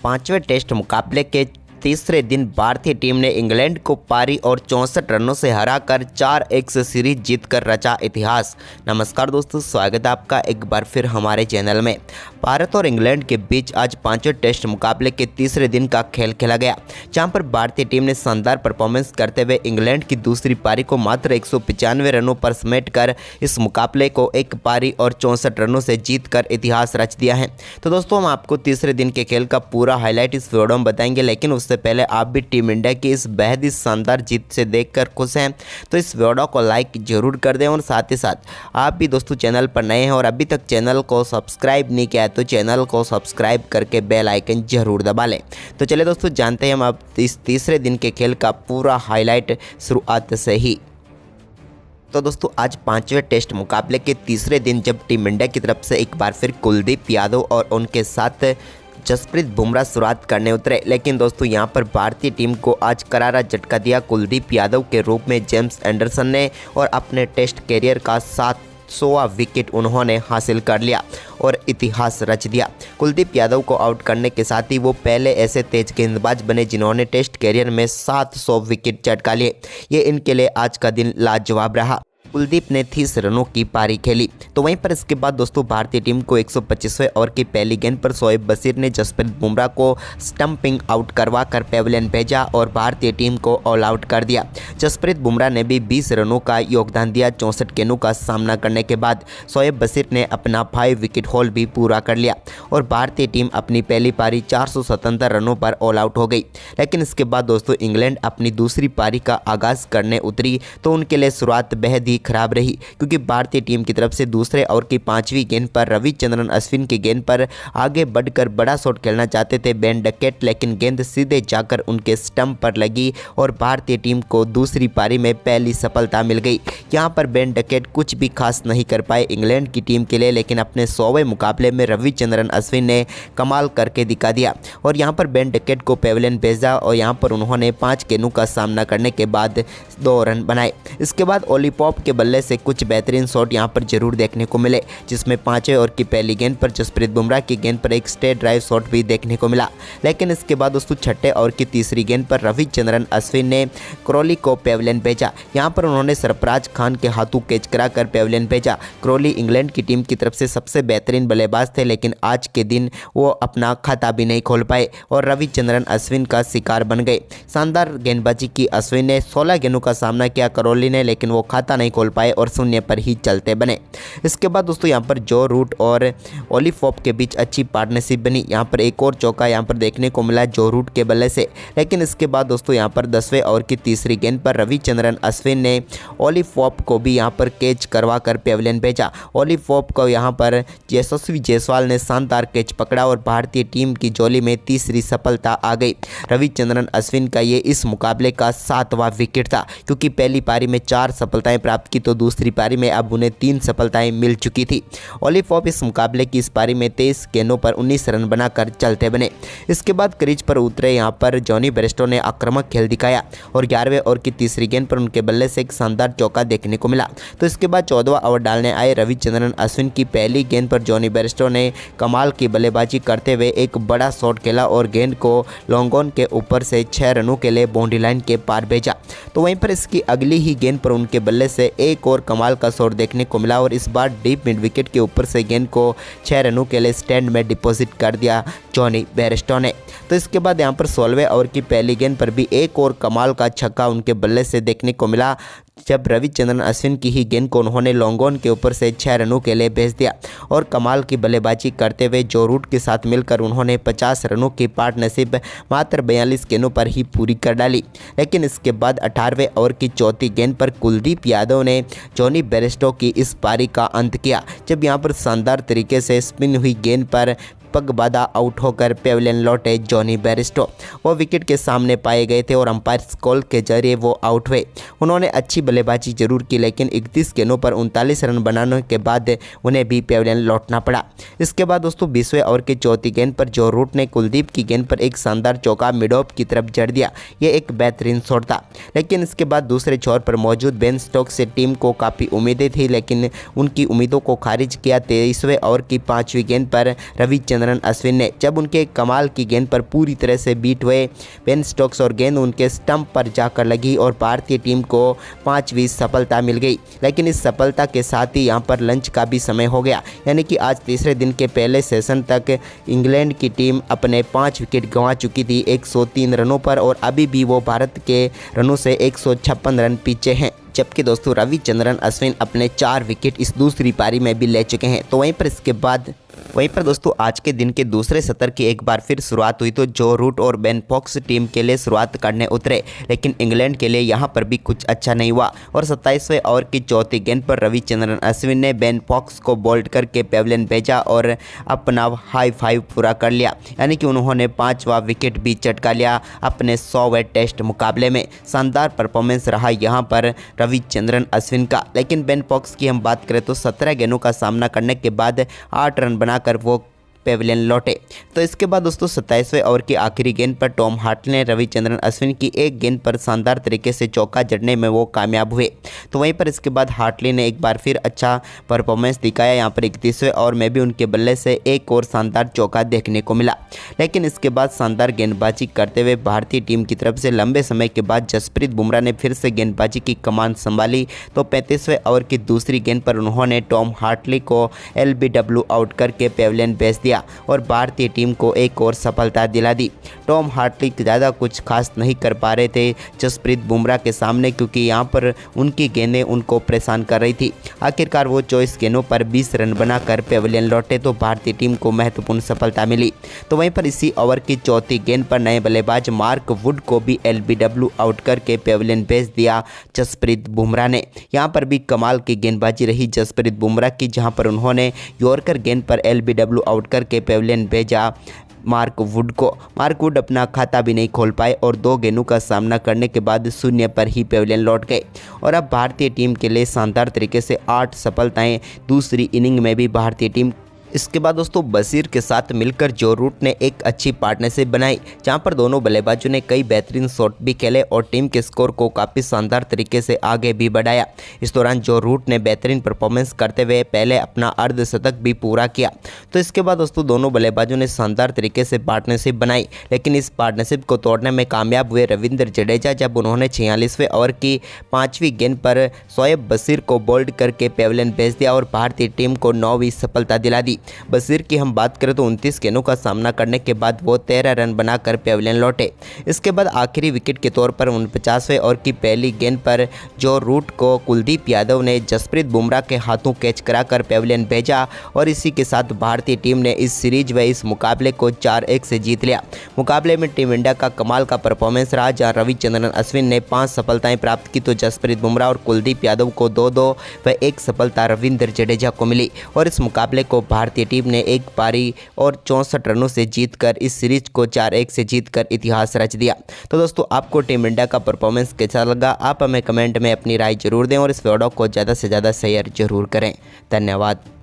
पांचवें टेस्ट मुकाबले के तीसरे दिन भारतीय टीम ने इंग्लैंड को पारी और 64 रनों से हराकर 4-1 से सीरीज जीतकर रचा इतिहास। नमस्कार दोस्तों, स्वागत है आपका एक बार फिर हमारे चैनल में। भारत और इंग्लैंड के बीच आज पांचवें टेस्ट मुकाबले के तीसरे दिन का खेल खेला गया, जहां पर भारतीय टीम ने शानदार परफॉर्मेंस करते हुए इंग्लैंड की दूसरी पारी को मात्र 195 रनों पर समेटकर इस मुकाबले को एक पारी और 64 रनों से जीतकर इतिहास रच दिया है। तो दोस्तों, हम आपको तीसरे दिन के खेल का पूरा हाईलाइट इस वीडियो में बताएंगे, लेकिन उससे पहले आप भी टीम इंडिया की इस बेहद ही शानदार जीत से देखकर खुश हैं तो इस वीडियो को लाइक जरूर कर दें। और साथ ही साथ आप भी दोस्तों चैनल पर नए हैं और अभी तक चैनल को सब्सक्राइब नहीं किया है तो चैनल को सब्सक्राइब करके बेल आइकन जरूर दबा लें। तो चलिए दोस्तों, जानते हैं हम अब इस तीसरे दिन के खेल का पूरा हाईलाइट शुरुआत से ही। तो दोस्तों, आज पांचवें टेस्ट मुकाबले के तीसरे दिन जब टीम इंडिया की तरफ से एक बार फिर कुलदीप यादव और उनके साथ जसप्रीत बुमराह शुरुआत करने उतरे, लेकिन दोस्तों यहां पर भारतीय टीम को आज करारा झटका दिया कुलदीप यादव के रूप में जेम्स एंडरसन ने, और अपने टेस्ट कैरियर का 700वां विकेट उन्होंने हासिल कर लिया और इतिहास रच दिया। कुलदीप यादव को आउट करने के साथ ही वो पहले ऐसे तेज गेंदबाज बने जिन्होंने टेस्ट कैरियर में 700 विकेट चटका लिए। ये इनके लिए आज का दिन लाजवाब रहा। कुलदीप ने 30 रनों की पारी खेली। तो वहीं पर इसके बाद दोस्तों भारतीय टीम को 125वें ओवर की पहली गेंद पर शोएब बशीर ने जसप्रीत बुमराह को स्टंपिंग आउट करवा कर पेविलियन भेजा और भारतीय टीम को ऑल आउट कर दिया। जसप्रीत बुमराह ने भी 20 रनों का योगदान दिया। 64 गेंदों का सामना करने के बाद शोएब बशीर ने अपना 5 विकेट हॉल भी पूरा कर लिया और भारतीय टीम अपनी पहली पारी 477 रनों पर ऑल आउट हो गई। लेकिन इसके बाद दोस्तों इंग्लैंड अपनी दूसरी पारी का आगाज करने उतरी तो उनके लिए शुरुआत बेहद ही खराब रही, क्योंकि भारतीय टीम की तरफ से दूसरे ओवर की 5वीं गेंद पर रविचंद्रन अश्विन की गेंद पर आगे बढ़कर बड़ा शॉट खेलना चाहते थे बेन डकेट, लेकिन गेंद सीधे जाकर उनके स्टंप पर लगी और भारतीय टीम को दूसरी पारी में पहली सफलता मिल गई। यहां पर बेन डकेट कुछ भी खास नहीं कर पाए इंग्लैंड की टीम के लिए, लेकिन अपने 100वें मुकाबले में रविचंद्रन अश्विन ने कमाल करके दिखा दिया और यहां पर बेन डकेट को पेविलियन भेजा और यहां पर उन्होंने 5 गेंदों का सामना करने के बाद 2 रन बनाए। इसके बाद ओली पॉप के बल्ले से कुछ बेहतरीन शॉट यहां पर जरूर देखने को मिले, जिसमें 5वें ओवर की पहली गेंद पर जसप्रीत बुमराह की गेंद पर एक स्ट्रेट ड्राइव शॉट भी देखने को मिला। लेकिन इसके बाद दोस्तों 6ठे ओवर की तीसरी गेंद पर रविचंद्रन अश्विन ने क्रॉली को पेविलियन भेजा। यहां पर उन्होंने सरफराज खान के हाथों कैच कराकर पेविलियन भेजा। क्रॉली इंग्लैंड की टीम की तरफ से सबसे बेहतरीन बल्लेबाज थे, लेकिन आज के दिन वो अपना खाता भी नहीं खोल पाए और रविचंद्रन अश्विन का शिकार बन गए। शानदार गेंदबाजी की अश्विन ने 16 गेंदों का सामना किया क्रॉली ने, लेकिन वो खाता नहीं खोल पाए और शून्य पर ही चलते बने। इसके बाद दोस्तों यहां पर जो रूट और ओली पॉप के बीच अच्छी पार्टनरशिप बनी। यहां पर एक और चौका यहां पर देखने को मिला जो रूट के बल्ले से। लेकिन इसके बाद दोस्तों यहां पर 10वें ओवर की तीसरी गेंद पर रविचंद्रन अश्विन ने ओली पॉप को भी यहां पर कैच करवा कर पेविलियन भेजा। ओली पॉप को यहां पर यशस्वी जायसवाल ने शानदार कैच पकड़ा और भारतीय टीम की झोली में तीसरी सफलता आ गई। रविचंद्रन अश्विन का ये इस मुकाबले का 7वां विकेट था, क्योंकि पहली पारी में 4 सफलताएं प्राप्त की तो दूसरी पारी में अब उन्हें 3 सफलताएं मिल चुकी थी। ओली पॉप इस मुकाबले की इस पारी में 23 गेंदों पर 19 रन बनाकर चलते बने। इसके बाद क्रीज पर उतरे यहां पर जॉनी बेयरस्टो ने आक्रामक खेल दिखाया और 11वें ओवर की तीसरी गेंद पर उनके बल्ले से एक शानदार चौका देखने को मिला। तो इसके बाद 14वां ओवर डालने आए रविचंद्रन अश्विन की पहली गेंद पर जॉनी बेयरस्टो ने कमाल की बल्लेबाजी करते हुए एक बड़ा शॉट खेला और गेंद को लॉन्ग ऑन के ऊपर से 6 रनों के लिए बाउंड्री लाइन के पार भेजा। तो वहीं पर इसकी अगली ही गेंद पर उनके बल्ले से एक और कमाल का शॉट देखने को मिला और इस बार डीप मिड विकेट के ऊपर से गेंद को 6 रनों के लिए स्टैंड में डिपॉजिट कर दिया जॉनी बेयरस्टो ने। तो इसके बाद यहां पर 16वें ओवर की पहली गेंद पर भी एक और कमाल का छक्का उनके बल्ले से देखने को मिला, जब रविचंद्रन अश्विन की ही गेंद को उन्होंने लॉन्ग ऑन के ऊपर से 6 रनों के लिए भेज दिया और कमाल की बल्लेबाजी करते हुए जो रूट के साथ मिलकर उन्होंने 50 रनों की पार्टनरशिप मात्र 42 गेंदों पर ही पूरी कर डाली। लेकिन इसके बाद 18वें ओवर की चौथी गेंद पर कुलदीप यादव ने जॉनी बेयरस्टो की इस पारी का अंत किया, जब यहां पर शानदार तरीके से स्पिन हुई गेंद पर पगबादा आउट होकर पेविलियन लौटे जॉनी बेयरस्टो। वो विकेट के सामने पाए गए थे और अंपायर कॉल के जरिए वो आउट हुए। उन्होंने अच्छी बल्लेबाजी जरूर की, लेकिन 31 गेंदों पर 39 रन बनाने के बाद उन्हें भी पेविलियन लौटना पड़ा। इसके बाद दोस्तों 20वें ओवर की चौथी गेंद पर जो रूट ने कुलदीप की गेंद पर एक शानदार चौका मिड ऑफ की तरफ जड़ दिया। ये एक बेहतरीन शॉट था, लेकिन इसके बाद दूसरे छोर पर मौजूद बेन स्टोक्स से टीम को काफ़ी उम्मीदें थी, लेकिन उनकी उम्मीदों को खारिज किया। 23वें ओवर की 5वीं गेंद पर रविचंद्रन रविचंद्रन अश्विन ने जब उनके कमाल की गेंद पर पूरी तरह से बीट हुए बेन स्टोक्स और गेंद उनके स्टंप पर जाकर लगी और भारतीय टीम को 5वीं सफलता मिल गई। लेकिन इस सफलता के साथ ही यहां पर लंच का भी समय हो गया, यानी कि आज तीसरे दिन के पहले सेशन तक इंग्लैंड की टीम अपने 5 विकेट गंवा चुकी थी 103 रनों पर और अभी भी वो भारत के रनों से 156 रन पीछे हैं। जबकि दोस्तों रविचंद्रन अश्विन अपने 4 विकेट इस दूसरी पारी में भी ले चुके हैं। तो वहीं पर दोस्तों आज के दिन के दूसरे सत्र की एक बार फिर शुरुआत हुई तो जो रूट और बेन फॉक्स टीम के लिए शुरुआत करने उतरे, लेकिन इंग्लैंड के लिए यहां पर भी कुछ अच्छा नहीं हुआ और 27वें ओवर की चौथी गेंद पर रविचंद्रन अश्विन ने बेन फॉक्स को बोल्ड करके पेविलियन भेजा और अपना हाई फाइव पूरा कर लिया, यानी कि उन्होंने 5वां विकेट भी चटका लिया अपने 100वें टेस्ट मुकाबले में। शानदार परफॉर्मेंस रहा यहां पर रविचंद्रन अश्विन का। लेकिन बेन फॉक्स की हम बात करें तो 17 गेंदों का सामना करने के बाद 8 रन बनाकर वो पेविलियन लौटे। तो इसके बाद दोस्तों 27वें ओवर की आखिरी गेंद पर टॉम हार्टले ने रविचंद्रन अश्विन की एक गेंद पर शानदार तरीके से चौका जड़ने में वो कामयाब हुए। तो वहीं पर इसके बाद हार्टले ने एक बार फिर अच्छा परफॉर्मेंस दिखाया। यहाँ पर 31वें ओवर में भी उनके बल्ले से एक और शानदार चौका देखने को मिला। लेकिन इसके बाद शानदार गेंदबाजी करते हुए भारतीय टीम की तरफ से लंबे समय के बाद जसप्रीत बुमराह ने फिर से गेंदबाजी की कमान संभाली। तो 35वें ओवर की दूसरी गेंद पर उन्होंने टॉम हार्टले को LBW आउट करके पेविलियन भेज दिया और भारतीय टीम को एक और सफलता दिला दी। टॉम हार्टले ज़्यादा कुछ खास नहीं कर पा रहे थे जसप्रीत बुमराह के सामने, क्योंकि यहां पर उनकी गेंदें उनको परेशान कर रही थी। आखिरकार वो 24 गेंदों पर 20 रन बनाकर पेविलियन लौटे तो भारतीय टीम को महत्वपूर्ण सफलता मिली। तो वहीं पर इसी ओवर की चौथी गेंद पर नए बल्लेबाज मार्क वुड को भी LBW आउट करके पेविलियन भेज दिया जसप्रीत बुमराह ने। यहाँ पर भी कमाल की गेंदबाजी रही जसप्रीत बुमराह की, जहाँ पर उन्होंने यॉर्कर गेंद पर LBW आउट करके पेविलियन भेजा मार्क वुड को। मार्क वुड अपना खाता भी नहीं खोल पाए और 2 गेंदों का सामना करने के बाद 0 पर ही पेविलियन लौट गए। और अब भारतीय टीम के लिए शानदार तरीके से 8 सफलताएं दूसरी इनिंग में भी भारतीय टीम। इसके बाद दोस्तों बशीर के साथ मिलकर जो रूट ने एक अच्छी पार्टनरशिप बनाई, जहां पर दोनों बल्लेबाजों ने कई बेहतरीन शॉट भी खेले और टीम के स्कोर को काफ़ी शानदार तरीके से आगे भी बढ़ाया। इस दौरान जो रूट ने बेहतरीन परफॉर्मेंस करते हुए पहले अपना अर्धशतक भी पूरा किया। तो इसके बाद दोस्तों दोनों बल्लेबाजों ने शानदार तरीके से पार्टनरशिप बनाई, लेकिन इस पार्टनरशिप को तोड़ने में कामयाब हुए रविंद्र जडेजा, जब उन्होंने 46वें ओवर की 5वीं गेंद पर शोएब बशीर को बोल्ड करके पेविलियन भेज दिया और भारतीय टीम को 9वीं सफलता दिला दी। बशीर की हम बात करें तो 29 गेंदों का सामना करने के बाद वो 13 रन बनाकर पेविलियन लौटे। इसके बाद आखिरी विकेट के तौर पर 49वें ओवर की पहली गेंद पर जो रूट को कुलदीप यादव ने जसप्रीत बुमराह के हाथों कैच कराकर पेविलियन भेजा और इसी के साथ भारतीय टीम ने इस सीरीज व इस मुकाबले को 4-1 से जीत लिया। मुकाबले में टीम इंडिया का कमाल का परफॉर्मेंस रहा, जहां रविचंद्रन अश्विन ने 5 सफलताएं प्राप्त की तो जसप्रीत बुमराह और कुलदीप यादव को 2-2 व 1 सफलता रविंद्र जडेजा को मिली। और इस मुकाबले को भारतीय टीम ने एक पारी और 64 रनों से जीतकर इस सीरीज को 4-1 से जीतकर इतिहास रच दिया। तो दोस्तों आपको टीम इंडिया का परफॉर्मेंस कैसा लगा, आप हमें कमेंट में अपनी राय जरूर दें और इस वीडियो को ज़्यादा से ज़्यादा शेयर जरूर करें। धन्यवाद।